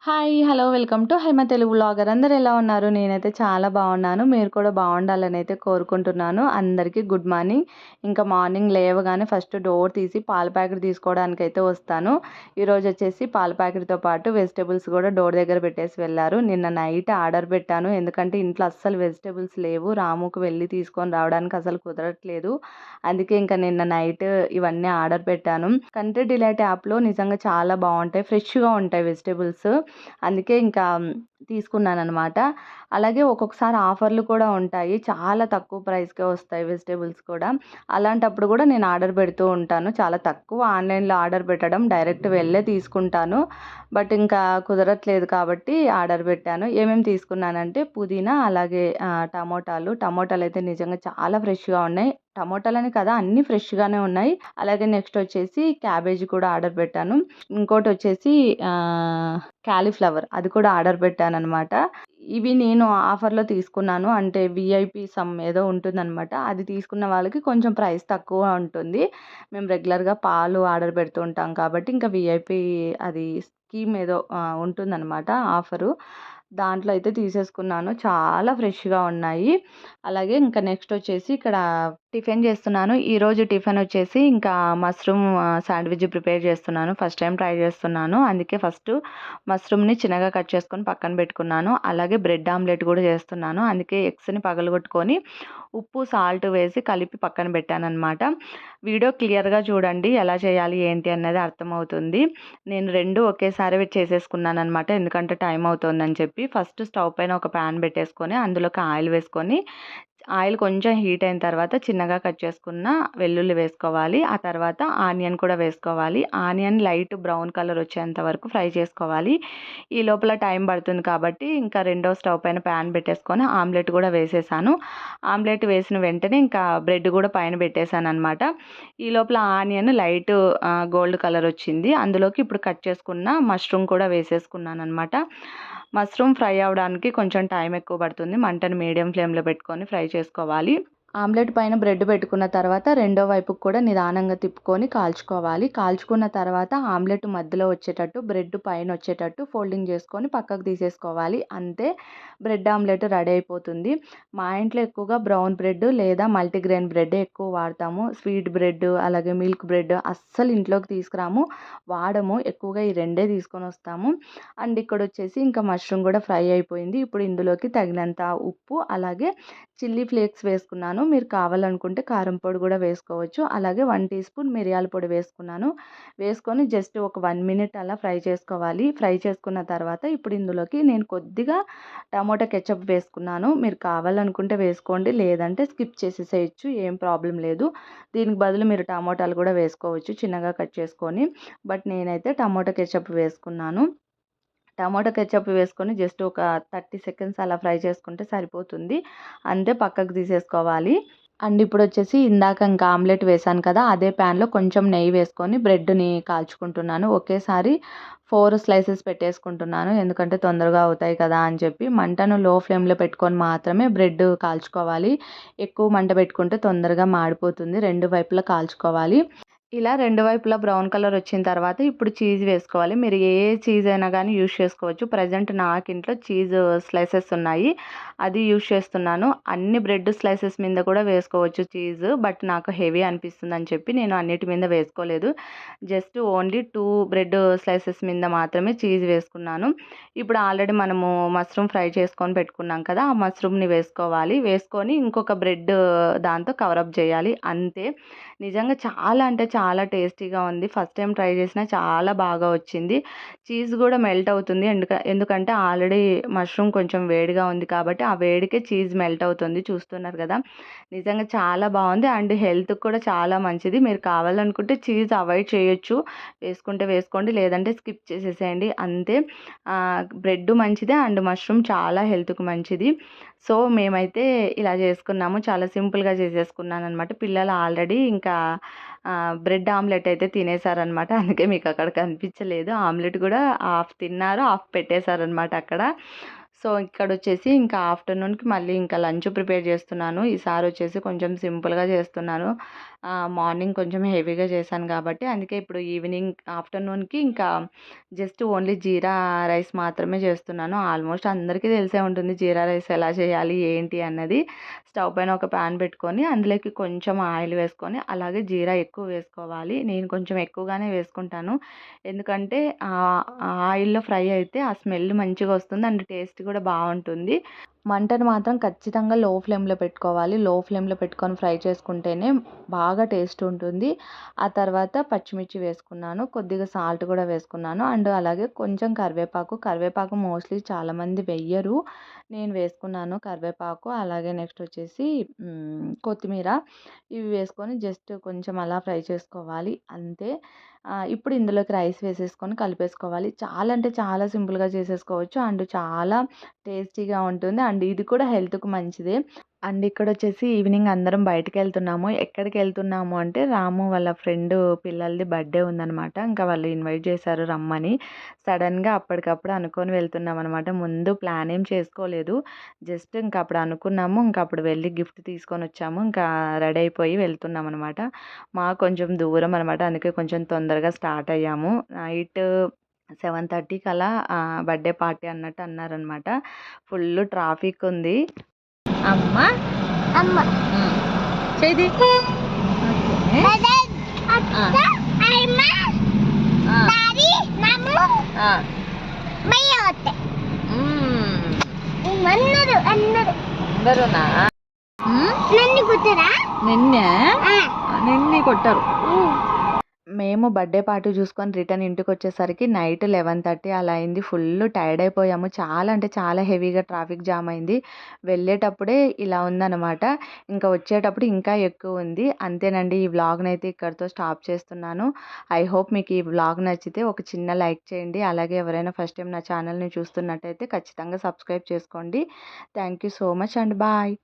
Hi! Hello! Welcome to Haima Telugu vlogger. అందరూ ఎలా ఉన్నారు? నేనైతే చాలా బాగున్నాను. మీరు కూడా బాగుండాలని అయితే కోరుకుంటున్నాను. అందరికీ గుడ్ మార్నింగ్. ఇంకా మార్నింగ్ లేవగానే ఫస్ట్ డోర్ తీసి పాల ప్యాకెట్ తీసుకోవడానికైతే వస్తాను. ఈరోజు వచ్చేసి పాల ప్యాకెట్‌తో పాటు వెజిటబుల్స్ కూడా డోర్ దగ్గర పెట్టేసి వెళ్ళారు. నిన్న నైట్ ఆర్డర్ పెట్టాను. ఎందుకంటే ఇంట్లో అస్సలు వెజిటబుల్స్ లేవు. రాముకు వెళ్ళి తీసుకొని రావడానికి అసలు కుదరట్లేదు. అందుకే ఇంకా నిన్న నైట్ ఇవన్నీ ఆర్డర్ పెట్టాను. కంట్రీ డిలైట్ యాప్‌లో నిజంగా చాలా బాగుంటాయి. ఫ్రెష్‌గా ఉంటాయి వెజిటబుల్స్. అందుకే ఇంకా తీసుకున్నాననమాట. అలాగే ఒక్కొక్కసారి ఆఫర్లు కూడా ఉంటాయి. చాలా తక్కువ ప్రైస్‌కే వస్తాయి వెజిటబుల్స్ కూడా. అలాంటప్పుడు కూడా నేను ఆర్డర్ పెడుతూ ఉంటాను. చాలా తక్కువ ఆన్‌లైన్‌లో ఆర్డర్ పెట్టడం. డైరెక్ట్ వెళ్ళే తీసుకుంటాను. బట్ ఇంకా కుదరట్లేదు కాబట్టి ఆర్డర్ పెట్టాను. ఏమేమి తీసుకున్నానంటే పుదీనా, అలాగే టమోటాలైతే నిజంగా చాలా ఫ్రెష్‌గా ఉన్నాయి. టమోటాలని కదా అన్నీ ఫ్రెష్‌గానే ఉన్నాయి. అలాగే నెక్స్ట్ వచ్చేసి క్యాబేజీ కూడా ఆర్డర్ పెట్టాను. ఇంకోటొచ్చేసి కాలీఫ్లవర్ అది కూడా ఆర్డర్ పెట్టాననమాట. ఇవి నేను ఆఫర్‌లో తీసుకున్నాను. అంటే వీఐపీ సమ్ ఏదో ఉంటుందనమాట. అది తీసుకున్న వాళ్ళకి కొంచెం ప్రైస్ తక్కువ ఉంటుంది. మేము రెగ్యులర్‌గా పాలు ఆర్డర్ పెడుతూ ఉంటాం కాబట్టి ఇంకా వీఐపీ అది స్కీమ్ ఏదో ఉంటుందనమాట ఆఫరు. దాంట్లో అయితే తీసేసుకున్నాను. చాలా ఫ్రెష్‌గా ఉన్నాయి. అలాగే ఇంకా నెక్స్ట్ వచ్చేసి ఇక్కడ టిఫిన్ చేస్తున్నాను. ఈరోజు టిఫిన్ వచ్చేసి ఇంకా మష్రూమ్ శాండ్విచ్ ప్రిపేర్ చేస్తున్నాను. ఫస్ట్ టైం ట్రై చేస్తున్నాను. అందుకే ఫస్ట్ మష్రూమ్‌ని చిన్నగా కట్ చేసుకొని పక్కన పెట్టుకున్నాను. అలాగే బ్రెడ్ ఆమ్లెట్ కూడా చేస్తున్నాను. అందుకే ఎగ్స్‌ని పగలగొట్టుకొని ఉప్పు, సాల్ట్ వేసి కలిపి పక్కన పెట్టాననమాట. వీడియో క్లియర్‌గా చూడండి. ఎలా చేయాలి ఏంటి అన్నది అర్థమవుతుంది. నేను 2 ఒకేసారి చేసేసుకున్నాననమాట. ఎందుకంటే టైం అవుతోందని చెప్పి. ఫస్ట్ స్టవ్ పైన ఒక ప్యాన్ పెట్టేసుకొని అందులోకి ఆయిల్ వేసుకొని ఆయిల్ కొంచెం హీట్ అయిన తర్వాత చిన్నగా కట్ చేసుకున్న వెల్లుల్లి వేసుకోవాలి. ఆ తర్వాత ఆనియన్ కూడా వేసుకోవాలి. ఆనియన్ లైట్ బ్రౌన్ కలర్ వచ్చేంత వరకు ఫ్రై చేసుకోవాలి. ఈ లోపల టైం పడుతుంది కాబట్టి ఇంకా రెండో స్టవ్ పైన ప్యాన్ పెట్టేసుకొని ఆమ్లెట్ కూడా వేసేసాను. ఆమ్లెట్ వేసిన వెంటనే ఇంకా బ్రెడ్ కూడా పైన పెట్టేసాననమాట. ఈ లోపల ఆనియన్ లైట్ గోల్డ్ కలర్ వచ్చింది. అందులోకి ఇప్పుడు కట్ చేసుకున్న మష్రూమ్ కూడా వేసేసుకున్నాననమాట. మష్రూమ్ ఫ్రై అవ్వడానికి కొంచెం టైం ఎక్కువ పడుతుంది. మంటను మీడియం ఫ్లేమ్‌లో పెట్టుకొని ఫ్రై చేసుకోవాలి. ఆమ్లెట్ పైన బ్రెడ్ పెట్టుకున్న తర్వాత రెండో వైపుకి కూడా నిదానంగా తిప్పుకొని కాల్చుకోవాలి. కాల్చుకున్న తర్వాత ఆమ్లెట్ మధ్యలో వచ్చేటట్టు, బ్రెడ్ పైన వచ్చేటట్టు ఫోల్డింగ్ చేసుకొని పక్కకు తీసేసుకోవాలి. అంతే, బ్రెడ్ ఆమ్లెట్ రెడీ అయిపోతుంది. మా ఇంట్లో ఎక్కువగా బ్రౌన్ బ్రెడ్ లేదా మల్టీగ్రెయిన్ బ్రెడ్డే ఎక్కువ వాడతాము. స్వీట్ బ్రెడ్, అలాగే మిల్క్ బ్రెడ్ అస్సలు ఇంట్లోకి తీసుకురాము, వాడము. ఎక్కువగా ఈ రెండే తీసుకొని వస్తాము. అండ్ ఇక్కడ వచ్చేసి ఇంకా మష్రూమ్ కూడా ఫ్రై అయిపోయింది. ఇప్పుడు ఇందులోకి తగినంత ఉప్పు, అలాగే చిల్లీ ఫ్లేక్స్ వేసుకున్నాను. మీరు కావాలనుకుంటే కారం పొడి కూడా వేసుకోవచ్చు. అలాగే 1 టీ స్పూన్ మిరియాల పొడి వేసుకున్నాను. వేసుకొని జస్ట్ ఒక 1 మినిట్ అలా ఫ్రై చేసుకోవాలి. ఫ్రై చేసుకున్న తర్వాత ఇప్పుడు ఇందులోకి నేను కొద్దిగా టమోటా కెచప్ వేసుకున్నాను. మీరు కావాలనుకుంటే వేసుకోండి, లేదంటే స్కిప్ చేసేసేయచ్చు, ఏం ప్రాబ్లం లేదు. దీనికి బదులు మీరు టమోటాలు కూడా వేసుకోవచ్చు చిన్నగా కట్ చేసుకొని. బట్ నేనైతే టమోటా కెచప్ వేసుకున్నాను. టమాటో కెచప్ వేసుకొని జస్ట్ ఒక 30 సెకండ్స్ అలా ఫ్రై చేసుకుంటే సరిపోతుంది. అంతే, పక్కకు తీసేసుకోవాలి. అండ్ ఇప్పుడు వచ్చేసి ఇందాక ఇంకా ఆమ్లెట్ వేసాను కదా, అదే ప్యాన్లో కొంచెం నెయ్యి వేసుకొని బ్రెడ్ని కాల్చుకుంటున్నాను. ఒకేసారి 4 స్లైసెస్ పెట్టేసుకుంటున్నాను. ఎందుకంటే తొందరగా అవుతాయి కదా అని చెప్పి. మంటను లో ఫ్లేమ్లో పెట్టుకొని మాత్రమే బ్రెడ్ కాల్చుకోవాలి. ఎక్కువ మంట పెట్టుకుంటే తొందరగా మాడిపోతుంది. రెండు వైపులా కాల్చుకోవాలి. ఇలా రెండు వైపులా బ్రౌన్ కలర్ వచ్చిన తర్వాత ఇప్పుడు చీజ్ వేసుకోవాలి. మీరు ఏ చీజ్ అయినా కానీ యూజ్ చేసుకోవచ్చు. ప్రజెంట్ నాకు ఇంట్లో చీజ్ స్లైసెస్ ఉన్నాయి, అది యూజ్ చేస్తున్నాను. అన్ని బ్రెడ్ స్లైసెస్ మీద కూడా వేసుకోవచ్చు చీజ్, బట్ నాకు హెవీ అనిపిస్తుంది అని చెప్పి నేను అన్నిటి మీద వేసుకోలేదు. జస్ట్ ఓన్లీ 2 బ్రెడ్ స్లైసెస్ మీద మాత్రమే చీజ్ వేసుకున్నాను. ఇప్పుడు ఆల్రెడీ మనము మష్రూమ్ ఫ్రై చేసుకొని పెట్టుకున్నాం కదా, ఆ మష్రూమ్ని వేసుకోవాలి. వేసుకొని ఇంకొక బ్రెడ్ దాంతో కవరప్ చేయాలి. అంతే, నిజంగా చాలా అంటే చాలా టేస్టీగా ఉంది. ఫస్ట్ టైం ట్రై చేసినా చాలా బాగా వచ్చింది. చీజ్ కూడా మెల్ట్ అవుతుంది. ఎందుకంటే ఆల్రెడీ మష్రూమ్ కొంచెం వేడిగా ఉంది కాబట్టి ఆ వేడికే చీజ్ మెల్ట్ అవుతుంది. చూస్తున్నారు కదా, నిజంగా చాలా బాగుంది. అండ్ హెల్త్కి కూడా చాలా మంచిది. మీరు కావాలనుకుంటే చీజ్ అవాయిడ్ చేయొచ్చు, వేసుకుంటే వేసుకోండి, లేదంటే స్కిప్ చేసేసేయండి. అంతే, బ్రెడ్ మంచిదే అండ్ మష్రూమ్ చాలా హెల్త్కి మంచిది. సో మేమైతే ఇలా చేసుకున్నాము. చాలా సింపుల్గా చేసేసుకున్నాను అనమాట. పిల్లలు ఆల్రెడీ ఇంకా బ్రెడ్ ఆమ్లెట్ అయితే తినేసారనమాట. అందుకే మీకు అక్కడ కనిపించలేదు. ఆమ్లెట్ కూడా హాఫ్ తిన్నారు, హాఫ్ పెట్టేశారనమాట అక్కడ. సో ఇక్కడ వచ్చేసి ఇంకా ఆఫ్టర్నూన్కి మళ్ళీ ఇంకా లంచ్ ప్రిపేర్ చేస్తున్నాను. ఈసారి వచ్చేసి కొంచెం సింపుల్గా చేస్తున్నాను. మార్నింగ్ కొంచెం హెవీగా చేశాను కాబట్టి అందుకే ఇప్పుడు ఆఫ్టర్నూన్‌కి ఇంకా జస్ట్ ఓన్లీ జీరా రైస్ మాత్రమే చేస్తున్నాను. ఆల్మోస్ట్ అందరికీ తెలిసే ఉంటుంది జీరా రైస్ ఎలా చేయాలి ఏంటి అన్నది. స్టవ్ పైన ఒక ప్యాన్ పెట్టుకొని అందులోకి కొంచెం ఆయిల్ వేసుకొని అలాగే జీరా ఎక్కువ వేసుకోవాలి. నేను కొంచెం ఎక్కువగానే వేసుకుంటాను. ఎందుకంటే ఆయిల్‌లో ఫ్రై అయితే ఆ స్మెల్ మంచిగా వస్తుంది. అండ్ టేస్ట్ కూడా బావుంటుంది. మంటను మాత్రం ఖచ్చితంగా లో ఫ్లేమ్‌లో పెట్టుకోవాలి. లో ఫ్లేమ్‌లో పెట్టుకొని ఫ్రై చేసుకుంటేనే బాగా టేస్ట్ ఉంటుంది. ఆ తర్వాత పచ్చిమిర్చి వేసుకున్నాను. కొద్దిగా సాల్ట్ కూడా వేసుకున్నాను. అండ్ అలాగే కొంచెం కరివేపాకు మోస్ట్‌లీ చాలామంది వెయ్యరు. నేను వేసుకున్నాను కరివేపాకు. అలాగే నెక్స్ట్ వచ్చేసి కొత్తిమీర. ఇవి వేసుకొని జస్ట్ కొంచెం అలా ఫ్రై చేసుకోవాలి అంతే. ఇప్పుడు ఇందులోకి రైస్ వేసేసుకొని కలిపేసుకోవాలి. చాలా అంటే చాలా సింపుల్‌గా చేసేసుకోవచ్చు. అండ్ చాలా టేస్టీగా ఉంటుంది. అండ్ ఇది కూడా హెల్త్‌కి మంచిదే. అండ్ ఇక్కడొచ్చేసి ఈవినింగ్ అందరం బయటికెళ్తున్నాము. ఎక్కడికెళ్తున్నాము అంటే రాము వాళ్ళ ఫ్రెండ్ పిల్లలది బర్త్‌డే ఉందనమాట. ఇంకా వాళ్ళు ఇన్వైట్ చేశారు రమ్మని. సడెన్‌గా అప్పటికప్పుడు అనుకోని వెళ్తున్నామనమాట. ముందు ప్లాన్ ఏం చేసుకోలేదు. జస్ట్ ఇంక అప్పుడు అనుకున్నాము. ఇంక అప్పుడు వెళ్ళి గిఫ్ట్ తీసుకొనొచ్చాము. ఇంకా రెడీ అయిపోయి వెళ్తున్నామనమాట. మాకు కొంచెం దూరం అనమాట. అందుకే కొంచెం తొందరగా స్టార్ట్ అయ్యాము. నైట్ 7:30కి అలా బర్త్‌డే పార్టీ అన్నట్టు అన్నారనమాట. ఫుల్లు ట్రాఫిక్ ఉంది. అమ్మ అమ్మ చేది అందరూనా నిన్నే కొట్టారు. మేము బర్త్‌డే పార్టీ చూసుకొని రిటర్న్ ఇంటికొచ్చేసరికి నైట్ 11:30 అలా అయింది. ఫుల్ టైర్డ్ అయిపోయాము. చాలా అంటే చాలా హెవీగా ట్రాఫిక్ జామ్ అయింది. వెళ్ళేటప్పుడే ఇలా ఉందనమాట. ఇంకా వచ్చేటప్పుడు ఇంకా ఎక్కువుంది. అంతేనండి. ఈ వ్లాగ్‌నైతే ఇక్కడితో స్టాప్ చేస్తున్నాను. ఐ హోప్ మీకు ఈ వ్లాగ్ నచ్చితే ఒక చిన్న లైక్ చేయండి. అలాగే ఎవరైనా ఫస్ట్ టైం నా ఛానల్‌ని చూస్తున్నట్టయితే ఖచ్చితంగా సబ్స్క్రైబ్ చేసుకోండి. Thank you so much and bye.